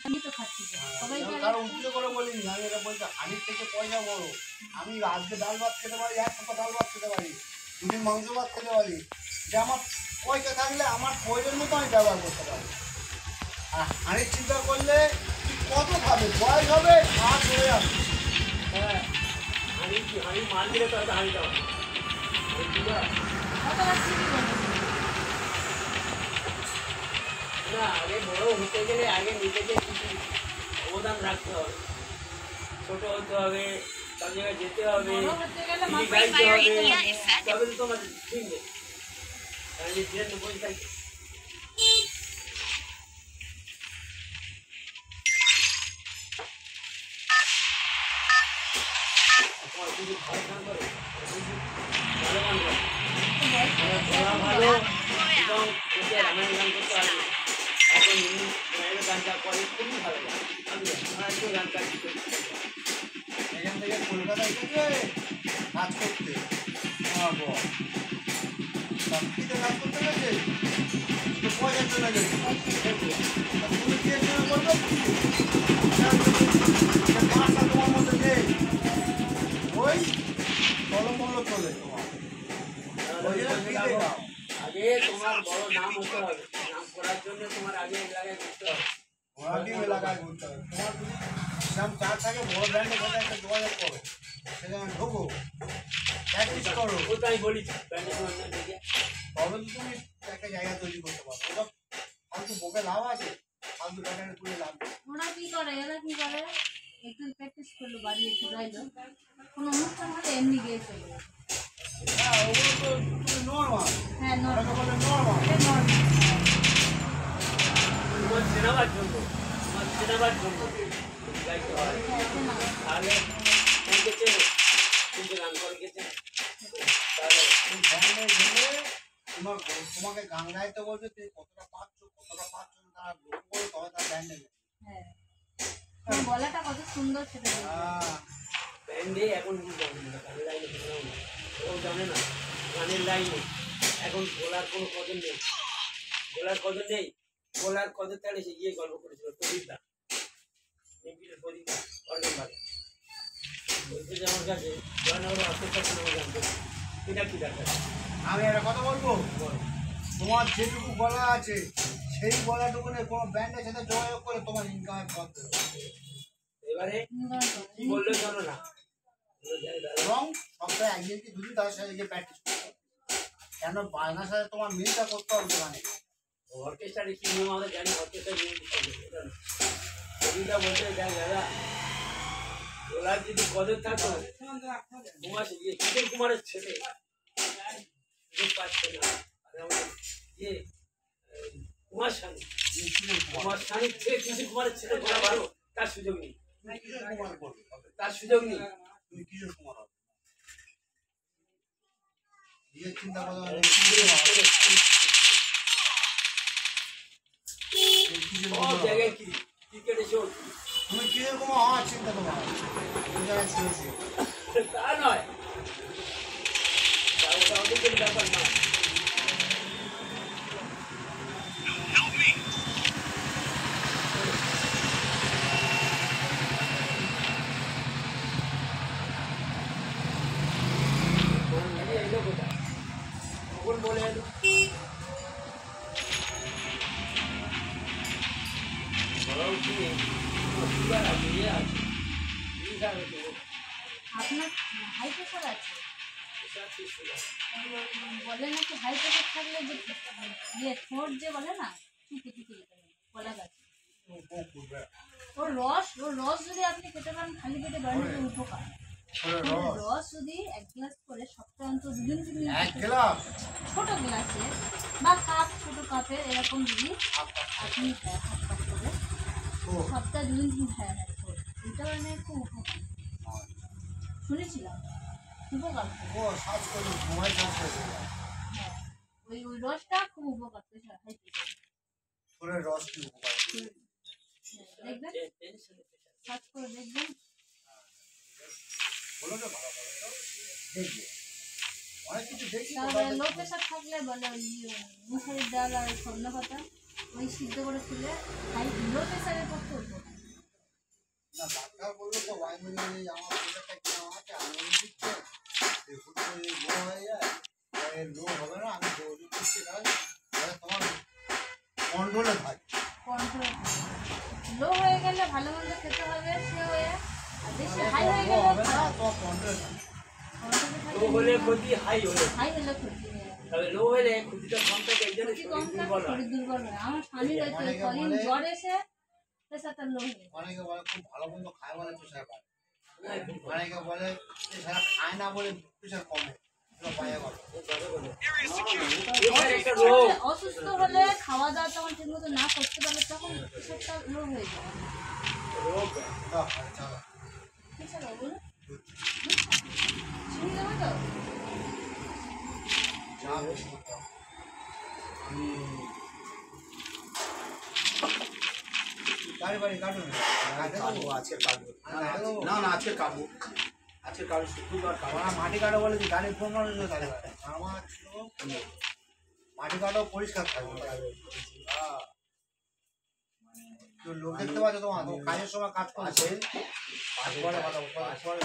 আমি তো খাচ্ছি সবাই তার উদ্যোগ করে বলিনি আমি এটা বলছি হানির থেকে পয়সা বড় আমি আজকে ডাল ভাত খেতে পারি এক সপ্তাহ ডাল ভাত খেতে পারি দুদিন মাংস ভাত খেতে পারি যে আমার পয়সা থাকলে আমার প্রয়োজন মতো আমি ব্যবহার করতে পারি আর হানির চিন্তা করলে কত খাবে বয়স হবে আর চলে যাবে হ্যাঁ হানি মাল দিলে তো হানি দেওয়া না আগে বড় হতে গেলে আগে নিজেকে কিছু অবদান রাখতে হবে ছোট হতে হবে সব জায়গায় যেতে হবে গাইতে হবে তবে তো তোমার ঠিক নেই কারণ যে ট্রেন বসে থাকে ভালো এবং রামায়ণ গান করতে হবে এখন রামায়ণের গানটা করে খুবই ভালো লাগে আমি একটু গানটা এখান থেকে কলকাতায় গেছে কাজ করতে আমার বর কাজ করতে গেছে তো পয়সা চলে গেছে তুমি কি এর জন্য করবে মাসটা তোমার মধ্যে নেই ওই টলমল্ল চলে তোমার আগে তোমার বড় নাম হতে হবে নাম করার জন্য তোমার আগে এলাকায় ঘুরতে হবে এলাকায় ঘুরতে হবে তোমার যদি দাম চার থাকে বড় ব্র্যান্ডের সাথে একটা যোগাযোগ করো সেখানে ঢোকো প্র্যাকটিস করো ওটা আমি বলি ব্র্যান্ডের সময় দেখে তবে তো তুমি একটা জায়গা তৈরি করতে পারো ওটা ফালতু বকে লাভ আছে ফালতু ব্যাটারে তুলে লাভ ওরা কি করে এরা কি করে একটু প্র্যাকটিস করলো বাড়ি একটু যাইলো কোনো অনুষ্ঠান হলে এমনি গিয়ে চলে যায় হ্যাঁ ওগুলো তো নর্মাল হ্যাঁ ওটাকে বলে নর্মাল তোমার চেনাবার জন্য গাইতে হয় তাহলে গেছে কিন্তু গান করে গেছে তাহলে তোমাকে গান গাইতে বলবে তুমি কতটা পাচ্ছ না তারা লক্ষ্য করে তবে তার ব্যান্ড নেবে হ্যাঁ গলাটা কত সুন্দর সেটা ব্যান্ডে এখন গানের লাইনে কেউ জানে না গানের লাইনে এখন গোলার কোনো কদর নেই গোলার কদর তাহলে সে গিয়ে গল্প করেছিল প্রদীপদা নিপিলের প্রদীপদা অর্জন বাড়ি বলতে যে আমার কাছে জয়নগর অস্ত্র আমার গান করছে এটা কি দরকার আমি একটা কথা বলবো তোমার যেটুকু গলা আছে সেই গলাটুকু নিয়ে কোনো ব্যান্ডের সাথে যোগাযোগ করে তোমার ইনকামের পথ এবারে কি বললে জানো না এবং সপ্তাহে একদিন কি দুদিন তাদের সাথে গিয়ে প্র্যাকটিস করতে হবে কেন বায়নার সাথে তোমার মিলটা করতে হবে মানে অর্কেস্ট্রারে কি নিয়ম আমাদের জানি অর্কেস্ট্রার নিয়ম কবিতা বলতে যাই দাদা ওরা যদি কদর থাকতো কুমার কিশোর কুমারের ছেলে পাচ্ছে না ইয়ে কুমার স্বামীর ছেলে কিশোর কুমারের ছেলে বলা ভালো তার সুযোগ নেই তার সুযোগ নেই তুমি কিশোর কুমার হবে নিজের চিন্তা করো সব জায়গায় ক্রিকেটে শোট তুমি কিশোর কুমার হওয়ার চিন্তা তোমার তা নয় অনেকের ব্যাপার না বলে আপনার হাই প্রেশার আছে বলে নাকি হাই প্রেশার থাকলে যে ইয়ে ঠোঁট যে বলে না চুপি গলা গাছে ওর রস যদি আপনি খেতে পারেন খালি পেটে গরমে উপকার রস যদি 1 গ্লাস করে সপ্তাহে অন্তত 2 দিন ছোট গ্লাসে বা ছোট কাপে এরকম যদি আপনি হাত করে সপ্তাহে 2 দিন খায় এটা মানে খুব উপকার শুনেছিলাম উপকার হ্যাঁ ওই রসটা খুব উপকার প্রেশার হাই প্রেশার রস কি উপকার দেখবেন সার্চ করে দেখবেন লো প্রেশার থাকলে বলে ওই মুসুরির ডাল আর সজনে পাতা ওই সিদ্ধ করে খেলে হাই লো প্রেশারের পক্ষে না ডাক্তার বললো তো ভাইমিনে আমার পেটটা কেমন আছে আমি দিচ্ছে হুট করে লো হয়ে যায় লো হবে না আমি ওষুধ দিচ্ছি তাহলে তোমার কন্ট্রোলে থাকে। কন্ট্রোল লো হয়ে গেলে ভালো মন্দ খেতে হবে সে হয়ে, আর বেশি হাই হয়ে গেলে হবে না তোমার কন্ট্রোলে থাকে। লো হলে ক্ষতি, হাই হলে হাই হলে ক্ষতি হয়ে যায়। তবে লো হলে ক্ষতিটা কম থাকে, এই জন্য ক্ষতি কম শরীর থাকে, দুর্বল হয়। শরীর দুর্বল হয়। আমার স্বামীর হয়েছে কদিন জ্বর এসে প্রেশারটা লো হয়ে যায়। অনেকে বলে খুব ভালো মন্দ খায় বলে প্রেশার বাড়ে, অনেকে বলে প্রেশার খায় না বলে প্রেশার কমে, পায়ে গেল এবার একটা রোগ, অসুস্থ হলে খাওয়া দাওয়া তখন ঠিক মতো না করতে পারলে তখন প্রেশারটা লো হয়ে যায়। রোগ ঠিক আছে বলুন, শুনে দেবো তো? গাড়ি বাড়ি কাটুন কাটবো আজকে কাটবো না না আজকে কাটবো, আজকে কাটবো শুক্রবার কাটবো। আমার মাটি কাটো বলে কি গাড়ি ফোন করে তাহলে আমার ছিল মাটি কাটো পরিষ্কার থাকবে। লোক দেখতে পাচ্ছ তোমার তো কাজের সময় কাজ করছে পরে কথা পরে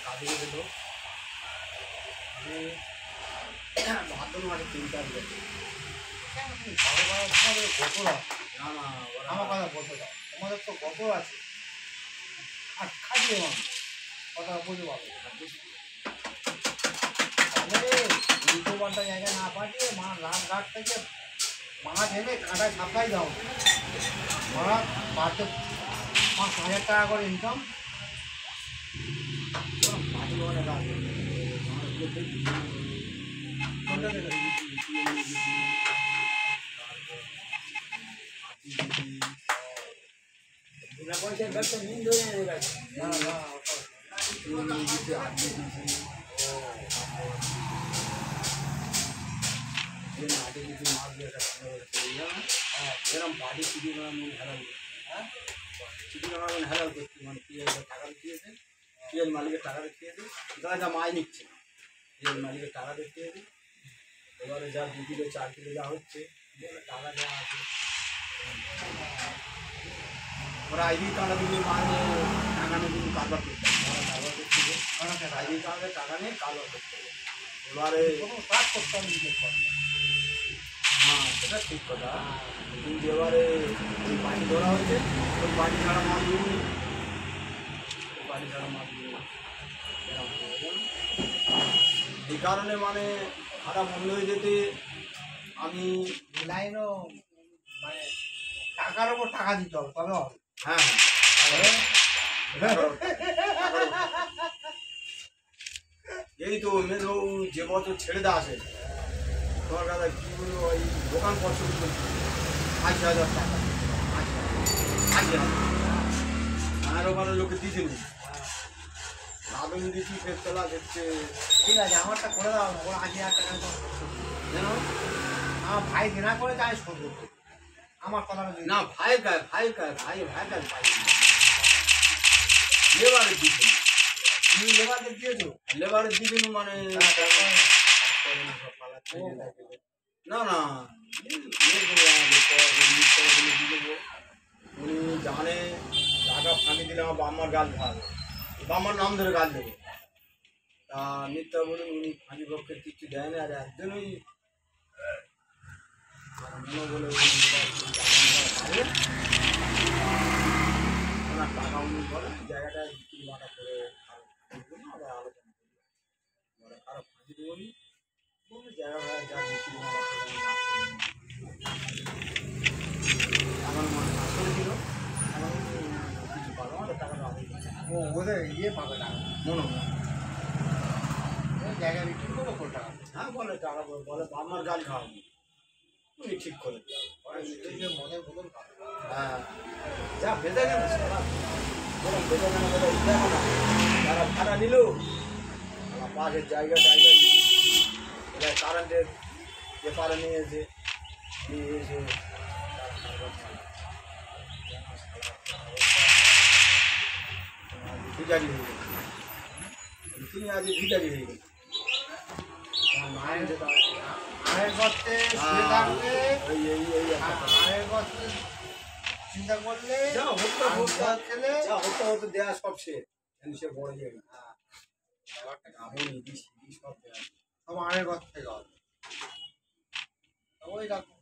কাজে গেল ভাদ্র মাসে 3 তারিখে তোমাদের গতর আছে না না আমার কথা গতর আছে তোমাদের তো গতর আছে আর খাটিয়ে মানুষ কথা বুঝতে পারবে উল্টো পাল্টা জায়গায় না পাঠিয়ে মা রাত থেকে মাছ এনে কাঁটায় ছাপাই দাও মাছ মারতে 5,000 টাকা করে ইনকাম বিনা পয়সার ব্যবসা নিন্দ হয়ে গেছে। না না এরকম বাড়ি চুরি করার মন হেলাল চুরি করার মন হেলাল করছে, মানে পিএসের টাকা দিয়েছে, পিএস মালিকের টাকা দিয়েছে, তারা যা মাই নিচ্ছে না, পিএস মালিকের টাকা দিয়েছে। এবারে যা 2 কিলো 4 কিলো যা হচ্ছে টাকা দেওয়া আছে, ওরা আইডি কার্ড দিলে মানে টাকা নিয়ে কিন্তু কারবার করতে হবে, ওরা কারবার করতে হবে, আইডি কার্ডে টাকা নিয়ে কারবার করতে হবে। এবারে কোনো কাজ করতে হবে নিজের কথা হ্যাঁ সেটা ঠিক কথা, কিন্তু এবারে ওই পানি ধরা হচ্ছে, ওই পানি ছাড়া মাছ দিইনি, ওই পানি ছাড়া মাছ দিইনি, এই কারণে মানে খারাপ মনে হয়ে যেতে আমি লাইনও মানে টাকার ওপর টাকা দিতে হবে তবে হবে হ্যাঁ এই তো মেধু যে বছর ছেড়ে দেওয়া আছে তোমার কাছে কি বলবো, ওই দোকান খরচ 80,000 টাকা, 80,000 আর ওখানে লোকে দিতেনি, আবেদন দিচ্ছি ফের তোলা দেখছে ঠিক আছে আমারটা করে দাও ওর 80,000 টাকা যেন আমার ভাই দেনা করে তাই শোধ করতে আমার কথাটা না ভাই গায়ে ভাই গায়ে ভাই পাই লেবারের দিকে তুমি লেবারকে দিয়েছো লেবারের দিকে মানে না না উনি জানে টাকা ফাঁকি দিলে আমার বাম্মার গাল খাবে, বাম্মার নাম ধরে গাল দেবে, তা মিথ্যা বলুন উনি ফাঁকি পক্ষের কিছু দেয় না, আর একজনই বলে ওনার টাকা উনি বলে জায়গাটা বিক্রি বাটা করে আবার বিক্রি করি জায়গা ভাড়া যা বিক্রি আমার মনে আসলে ছিল এখন কিছু পাবো আমাদের টাকা পাবো ও ওদের ইয়ে পাবে টাকা মনে হয় জায়গা বিক্রি করবো কোন টাকা হ্যাঁ বলে টাকা বলে আমার গাড়ি খাওয়াবো তুমি ঠিক করে মনের বদল পাবে হ্যাঁ যা বেঁধে গেল বেঁধে গেল দেখো না যারা ভাড়া নিল পাশের জায়গা কারেন্টের যে পারে নিয়ে এসে ভিজারি হয়ে গেল তুমি আজ ভিজারি হয়ে গেল আয়ের গর্তে শুয়ে থাকবে আয়ের গর্তে চিন্তা করলে যা ছেলে হতো দেয়া সব সে বড় যাবে আমি নিদি সিদি সব দেয়া সব আয়ের গর্ত থেকে হবে ওই রাখো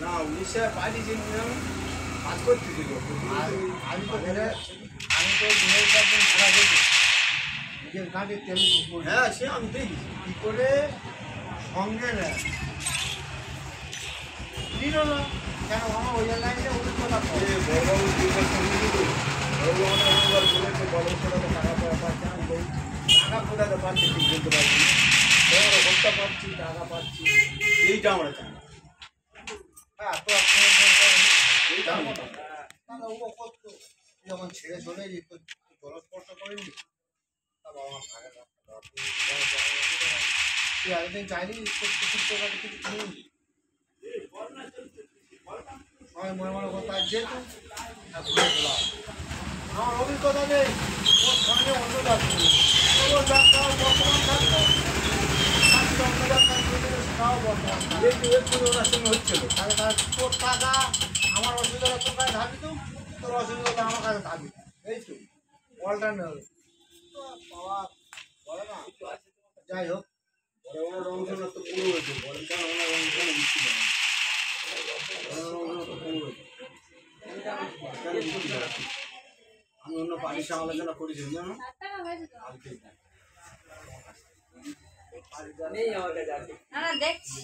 না 19 পার্টি যে কাজ করতেছিল আমি তো দিনের পর দিন ভাড়া করছি নিজের গাড়ি তেল হ্যাঁ সে আমি দেখি কী করে সঙ্গে নেয় দিল না কেন আমার ওই লাইনে অভিজ্ঞতা করে বড়বাবু দুইবার সঙ্গে দিল বড়বাবু অনেকবার বলেছে বড় ছেলে টাকা পয়সা পাচ্ছে আমি বলি টাকা কোথাতে পাচ্ছি ঠিক বলতে পারছি বড় ভোটটা পাচ্ছি টাকা পাচ্ছি এইটা আমরা চাই হ্যাঁ তো এইটা আমরা চাই তাহলে ও করতো যখন ছেড়ে চলে যেত জলস্পর্শ করেনি তা বাবা ভাড়া রাখতো তুই একদিন চাইলি কিছু কিনুন সবাই মনে মনে করতে যেত আমার অভিজ্ঞতা নেই ওর সঙ্গে অন্য যাত্রী ও যাত্রা বর্তমান থাকতো অন্য যাত্রা সেটাও বর্তমান একটু ওনার সঙ্গে হচ্ছিল তাহলে তার তোর টাকা আমার অসুবিধাটা তোর কাছে ধাবি তো তোর অসুবিধাটা আমার কাছে ধাবি এই তো অল্টারনেট বাবা বলে না যাই হোক বড় বড় অংশটা তো পুরো হয়েছে বড় কেন ওনার অংশ বিক্রি করে আমি অন্য পার্টির সঙ্গে আলোচনা করেছি জানো 7 টাকা হয়েছে তো কালকে নেই আমার কাছে আছে। না দেখছি